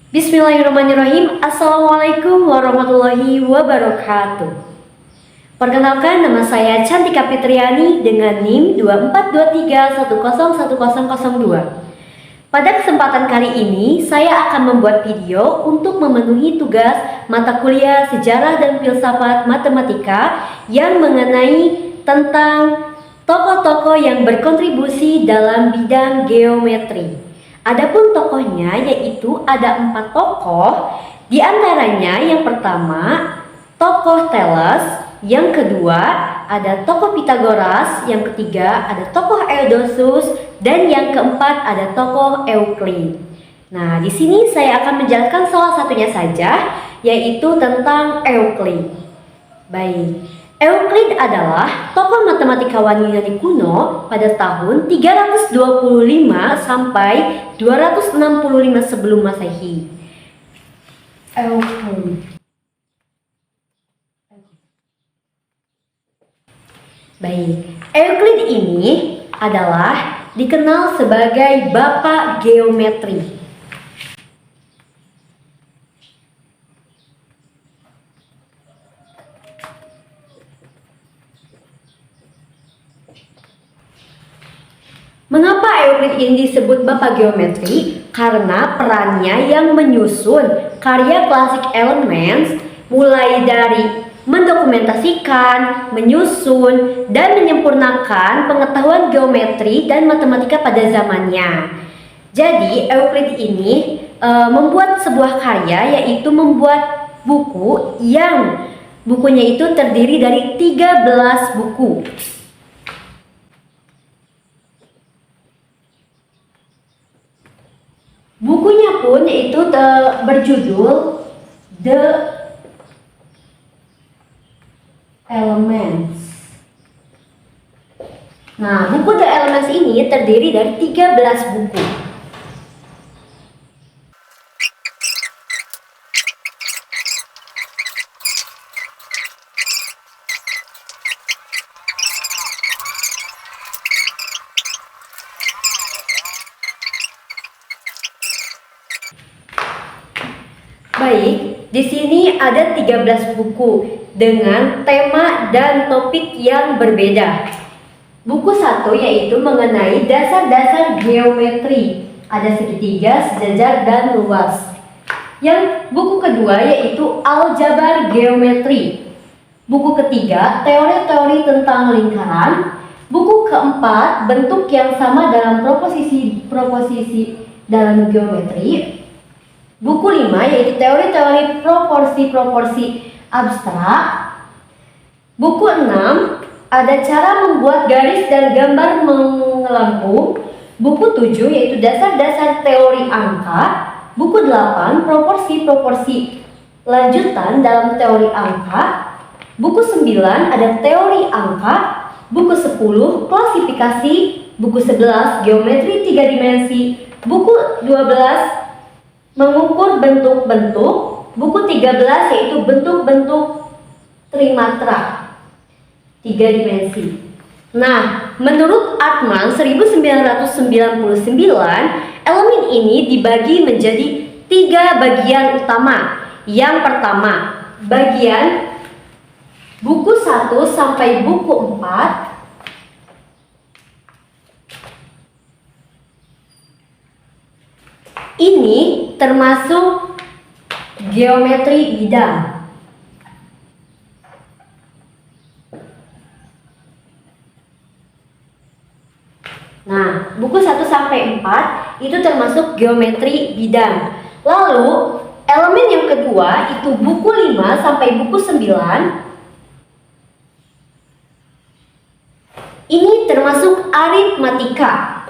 Bismillahirrahmanirrahim. Assalamualaikum warahmatullahi wabarakatuh. Perkenalkan, nama saya Cantika Fitriani dengan NIM 2423101002. Pada kesempatan kali ini, saya akan membuat video untuk memenuhi tugas mata kuliah Sejarah dan Filsafat Matematika yang mengenai tentang tokoh-tokoh yang berkontribusi dalam bidang geometri. Adapun tokohnya yaitu ada 4 tokoh, di antaranya yang pertama tokoh Thales, yang kedua ada tokoh Pythagoras, yang ketiga ada tokoh Eudoxus, dan yang keempat ada tokoh Euclid. Nah, di sini saya akan menjelaskan salah satunya saja, yaitu tentang Euclid. Baik. Euclid adalah tokoh matematikawan Yunani kuno pada tahun 325 sampai 265 sebelum Masehi. Euclid. Baik, Euclid ini adalah dikenal sebagai bapak geometri. Mengapa Euclid ini disebut bapak geometri? Karena perannya yang menyusun karya klasik Elements, mulai dari mendokumentasikan, menyusun, dan menyempurnakan pengetahuan geometri dan matematika pada zamannya. Jadi Euclid ini membuat sebuah karya, yaitu membuat buku yang bukunya itu terdiri dari 13 buku. Bukunya pun yaitu berjudul The Elements. Nah, buku The Elements ini terdiri dari 13 buku. Baik, di sini ada 13 buku dengan tema dan topik yang berbeda. Buku 1 yaitu mengenai dasar-dasar geometri, ada segitiga, sejajar, dan luas. Yang buku kedua yaitu aljabar geometri. Buku ketiga, teori-teori tentang lingkaran. Buku keempat, bentuk yang sama dalam proposisi dalam geometri. Buku 5 yaitu teori-teori proporsi-proporsi abstrak. Buku 6 ada cara membuat garis dan gambar mengelengkung. Buku 7 yaitu dasar-dasar teori angka. Buku 8 proporsi-proporsi lanjutan dalam teori angka. Buku 9 ada teori angka. Buku 10 klasifikasi. Buku 11 geometri 3 dimensi. Buku 12 mengukur bentuk-bentuk. Buku 13 yaitu bentuk-bentuk trimatra 3 dimensi. Nah, menurut Artman 1999, elemen ini dibagi menjadi 3 bagian utama. Yang pertama, bagian buku 1 sampai buku 4. Ini termasuk geometri bidang. Nah, buku 1 sampai 4 itu termasuk geometri bidang. Lalu, elemen yang kedua itu buku 5 sampai buku 9. Ini termasuk aritmatika.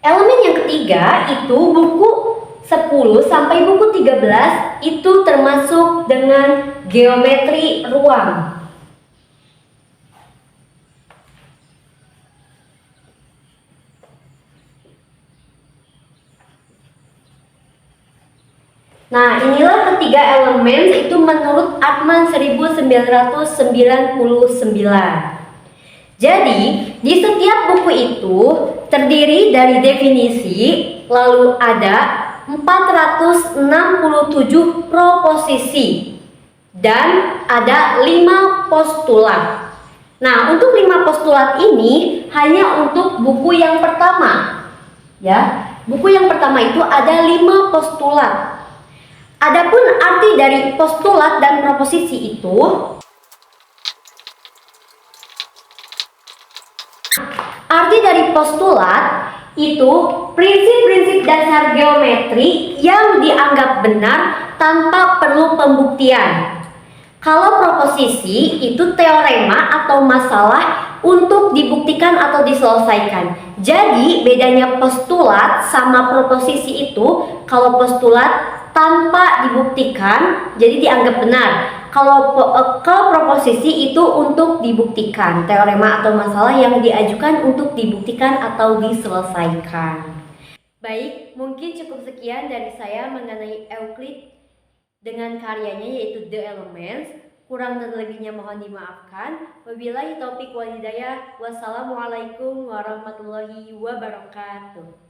Elemen yang ketiga itu buku 10 sampai buku 13 itu termasuk dengan geometri ruang. Nah, inilah ketiga elemen itu menurut Artman 1999. Jadi, di setiap buku itu terdiri dari definisi, lalu ada 467 proposisi dan ada 5 postulat. Nah, untuk 5 postulat ini hanya untuk buku yang pertama. Ya, buku yang pertama itu ada 5 postulat. Adapun arti dari postulat dan proposisi itu, arti dari postulat itu prinsip-prinsip dasar geometri yang dianggap benar tanpa perlu pembuktian. Kalau proposisi itu teorema atau masalah untuk dibuktikan atau diselesaikan. Jadi bedanya postulat sama proposisi itu, kalau postulat tanpa dibuktikan jadi dianggap benar. Kalau proposisi itu untuk dibuktikan, teorema atau masalah yang diajukan untuk dibuktikan atau diselesaikan. Baik, mungkin cukup sekian dari saya mengenai Euclid dengan karyanya yaitu The Elements. Kurang dan lebihnya mohon dimaafkan. Wabillahi taufiq wal hidayah. Wassalamualaikum warahmatullahi wabarakatuh.